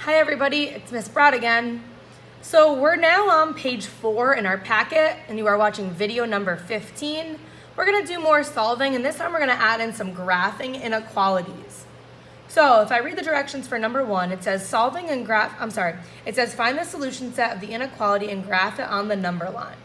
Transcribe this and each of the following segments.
Hi everybody, it's Miss Broad again. So we're now on page 4 in our packet and you are watching video number 15. We're gonna do more solving and this time we're gonna add in some graphing inequalities. So if I read the directions for number 1, it says it says find the solution set of the inequality and graph it on the number line.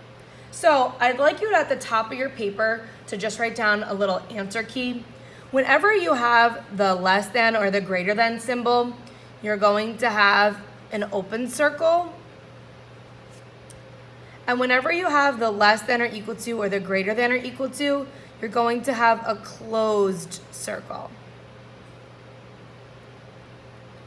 So I'd like you at the top of your paper to just write down a little answer key. Whenever you have the less than or the greater than symbol, you're going to have an open circle. And whenever you have the less than or equal to or the greater than or equal to, you're going to have a closed circle.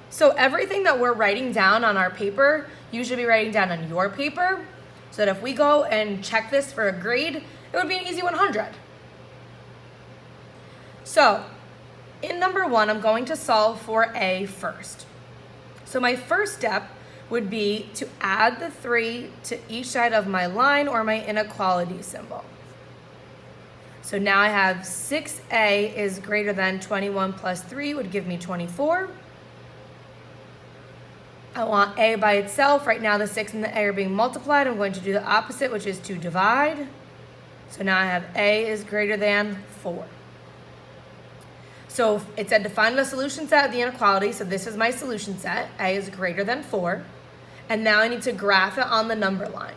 So everything that we're writing down on our paper, you should be writing down on your paper, so that if we go and check this for a grade, it would be an easy 100. So in number 1, I'm going to solve for A first. So my first step would be to add the 3 to each side of my line or my inequality symbol. So now I have 6A is greater than 21 plus 3 would give me 24. I want A by itself. Right now the 6 and the A are being multiplied. I'm going to do the opposite, which is to divide. So now I have A is greater than 4. So it said to find the solution set of the inequality. So this is my solution set. A is greater than 4. And now I need to graph it on the number line.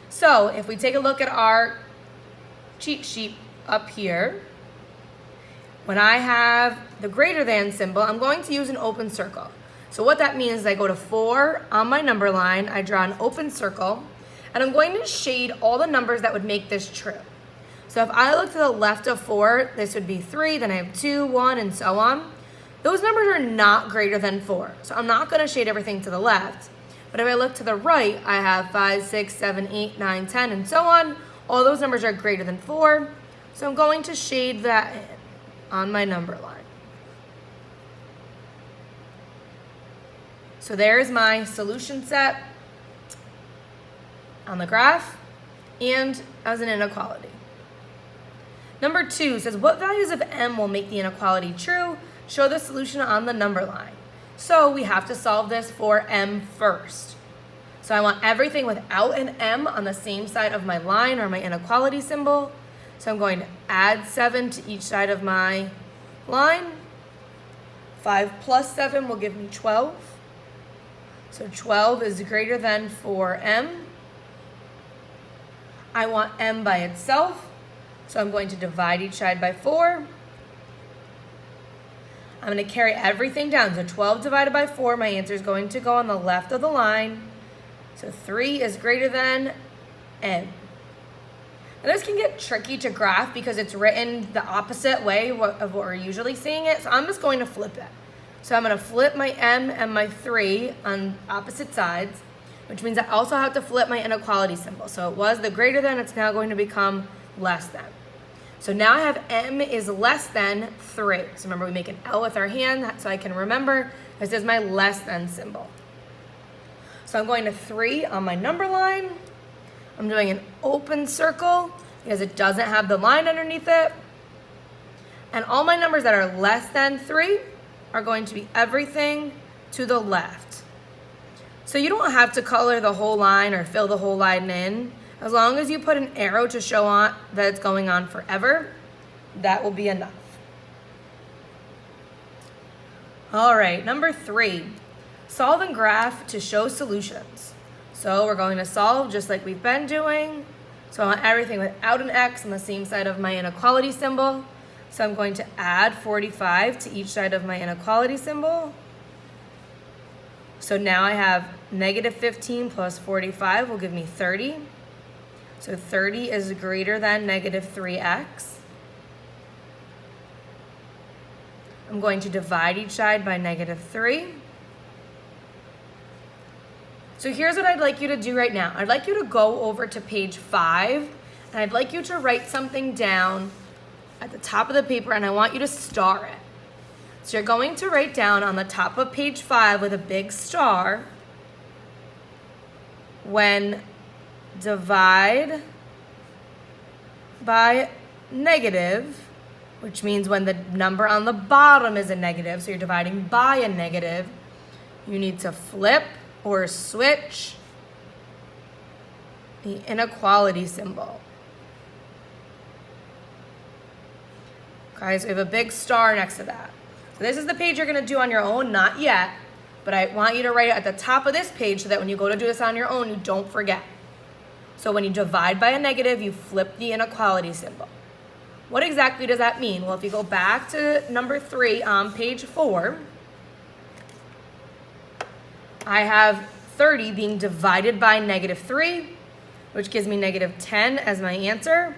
So if we take a look at our cheat sheet up here, when I have the greater than symbol, I'm going to use an open circle. So what that means is I go to 4 on my number line, I draw an open circle, and I'm going to shade all the numbers that would make this true. So if I look to the left of 4, this would be 3, then I have 2, 1, and so on. Those numbers are not greater than 4. So I'm not going to shade everything to the left. But if I look to the right, I have 5, 6, 7, 8, 9, 10, and so on. All those numbers are greater than 4. So I'm going to shade that in on my number line. So there's my solution set on the graph and as an inequality. Number 2 says, what values of m will make the inequality true? Show the solution on the number line. So we have to solve this for m first. So I want everything without an m on the same side of my line or my inequality symbol. So I'm going to add 7 to each side of my line. 5 plus 7 will give me 12. So 12 is greater than 4m. I want m by itself. So I'm going to divide each side by 4. I'm going to carry everything down. So 12 divided by 4, my answer is going to go on the left of the line. So 3 is greater than m. Now this can get tricky to graph because it's written the opposite way of what we're usually seeing it. So I'm just going to flip it. So I'm going to flip my m and my 3 on opposite sides, which means I also have to flip my inequality symbol. So it was the greater than, it's now going to become less than. So now I have m is less than 3. So remember, we make an L with our hand so I can remember this is my less than symbol. So I'm going to 3 on my number line. I'm doing an open circle because it doesn't have the line underneath it. And all my numbers that are less than 3 are going to be everything to the left. So you don't have to color the whole line or fill the whole line in. As long as you put an arrow to show on that it's going on forever, that will be enough. All right, number 3, solve and graph to show solutions. So we're going to solve just like we've been doing. So I want everything without an X on the same side of my inequality symbol. So I'm going to add 45 to each side of my inequality symbol. So now I have negative 15 plus 45 will give me 30. So 30 is greater than negative 3x. I'm going to divide each side by negative 3. So here's what I'd like you to do right now. I'd like you to go over to page 5, and I'd like you to write something down at the top of the paper, and I want you to star it. So you're going to write down on the top of page 5 with a big star, when divide by negative, which means when the number on the bottom is a negative, so you're dividing by a negative, you need to flip or switch the inequality symbol. Okay, so we have a big star next to that. So this is the page you're gonna do on your own, not yet, but I want you to write it at the top of this page so that when you go to do this on your own, you don't forget. So when you divide by a negative, you flip the inequality symbol. What exactly does that mean? Well, if you go back to number 3 on page 4, I have 30 being divided by -3, which gives me -10 as my answer,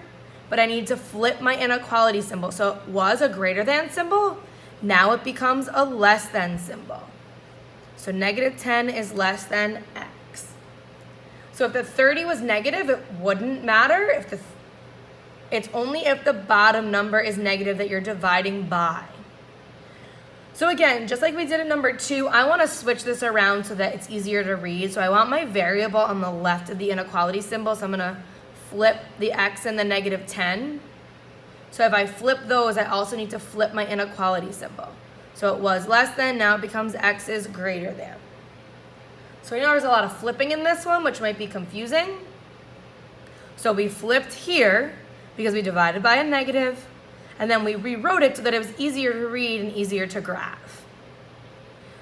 but I need to flip my inequality symbol. So it was a greater than symbol, now it becomes a less than symbol. So -10 is less than x. So if the 30 was negative, it wouldn't matter. It's only if the bottom number is negative that you're dividing by. So again, just like we did in number 2, I want to switch this around so that it's easier to read. So I want my variable on the left of the inequality symbol. So I'm going to flip the x and the -10. So if I flip those, I also need to flip my inequality symbol. So it was less than, now it becomes x is greater than. So you know there's a lot of flipping in this one, which might be confusing. So we flipped here because we divided by a negative, and then we rewrote it so that it was easier to read and easier to graph.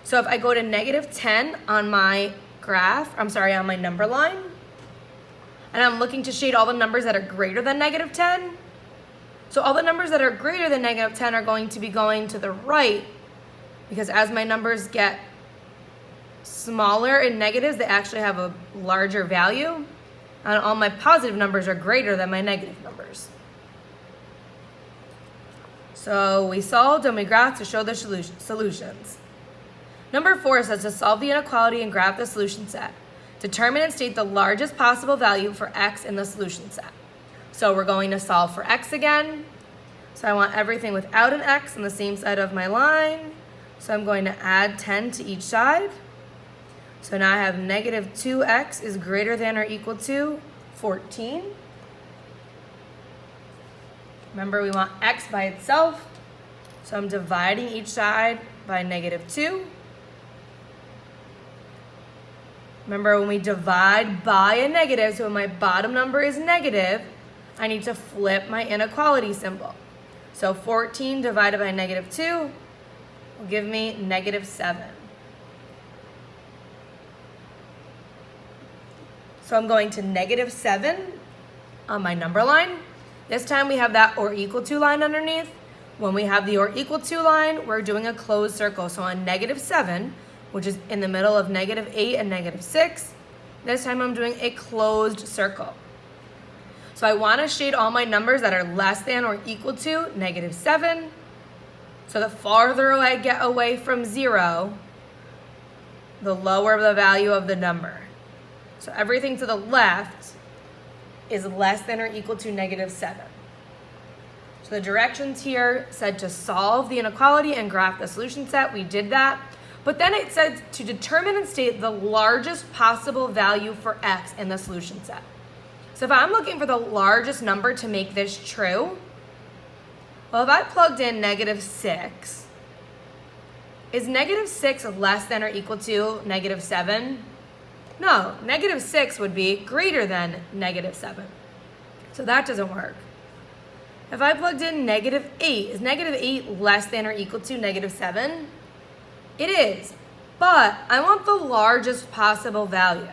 So if I go to -10 on my graph, on my number line, and I'm looking to shade all the numbers that are greater than -10, so all the numbers that are greater than -10 are going to be going to the right, because as my numbers get smaller in negatives, they actually have a larger value, and all my positive numbers are greater than my negative numbers. So we solved and we graphed to show the solutions. Number 4 says to solve the inequality and graph the solution set. Determine and state the largest possible value for x in the solution set. So we're going to solve for x again. So I want everything without an x on the same side of my line. So I'm going to add 10 to each side. So now I have -2x is greater than or equal to 14. Remember, we want x by itself. So I'm dividing each side by -2. Remember, when we divide by a negative, so when my bottom number is negative, I need to flip my inequality symbol. So 14 divided by -2 will give me -7. So I'm going to -7 on my number line. This time we have that or equal to line underneath. When we have the or equal to line, we're doing a closed circle. So on -7, which is in the middle of -8 and -6, this time I'm doing a closed circle. So I want to shade all my numbers that are less than or equal to -7. So the farther I get away from 0, the lower the value of the number. So everything to the left is less than or equal to -7. So the directions here said to solve the inequality and graph the solution set. We did that. But then it said to determine and state the largest possible value for x in the solution set. So if I'm looking for the largest number to make this true, well, if I plugged in -6, is -6 less than or equal to -7? No, -6 would be greater than -7. So that doesn't work. If I plugged in -8, is -8 less than or equal to -7? It is, but I want the largest possible value.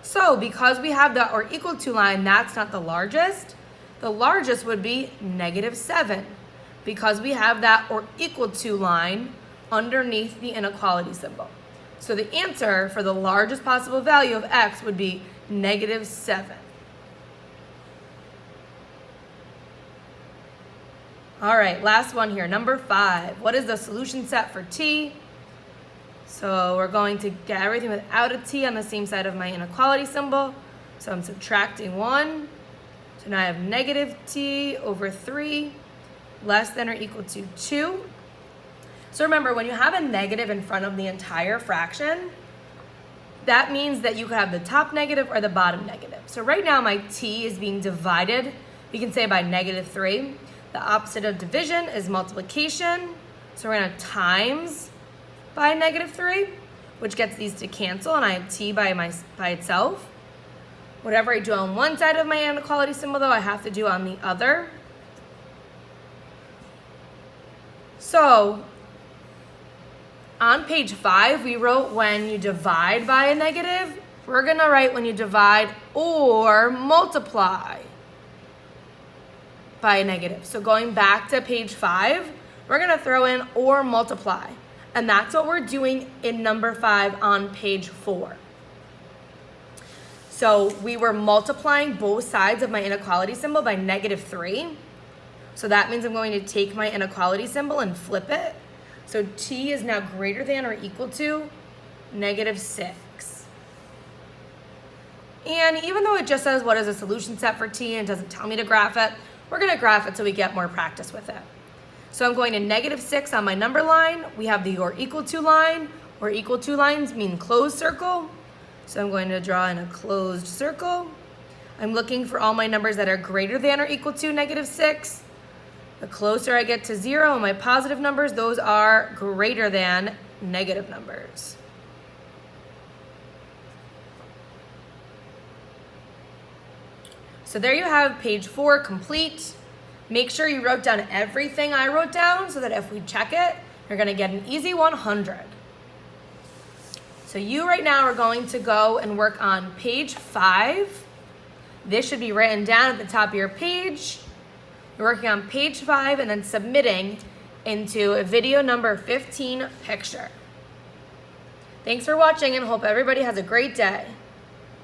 So because we have the or equal to line, that's not the largest. The largest would be -7 because we have that or equal to line underneath the inequality symbol. So the answer for the largest possible value of x would be -7. All right, last one here, number 5. What is the solution set for t? So we're going to get everything without a t on the same side of my inequality symbol. So I'm subtracting 1. So now I have -t over 3 less than or equal to 2. So remember, when you have a negative in front of the entire fraction, that means that you could have the top negative or the bottom negative. So right now my t is being divided, we can say by -3. The opposite of division is multiplication. So we're going to times by -3, which gets these to cancel, and I have t by itself. Whatever I do on one side of my inequality symbol, though, I have to do on the other. So on page 5, we wrote when you divide by a negative. We're going to write when you divide or multiply by a negative. So going back to page 5, we're going to throw in or multiply. And that's what we're doing in number 5 on page 4. So we were multiplying both sides of my inequality symbol by -3. So that means I'm going to take my inequality symbol and flip it. So t is now greater than or equal to -6. And even though it just says what is a solution set for t and it doesn't tell me to graph it, we're going to graph it so we get more practice with it. So I'm going to -6 on my number line. We have the or equal to line, or equal to lines mean closed circle. So I'm going to draw in a closed circle. I'm looking for all my numbers that are greater than or equal to -6. The closer I get to 0 on my positive numbers, those are greater than negative numbers. So there you have page 4 complete. Make sure you wrote down everything I wrote down so that if we check it, you're going to get an easy 100. So you right now are going to go and work on page 5. This should be written down at the top of your page. You're working on page 5 and then submitting into a video number 15 picture. Thanks for watching and hope everybody has a great day.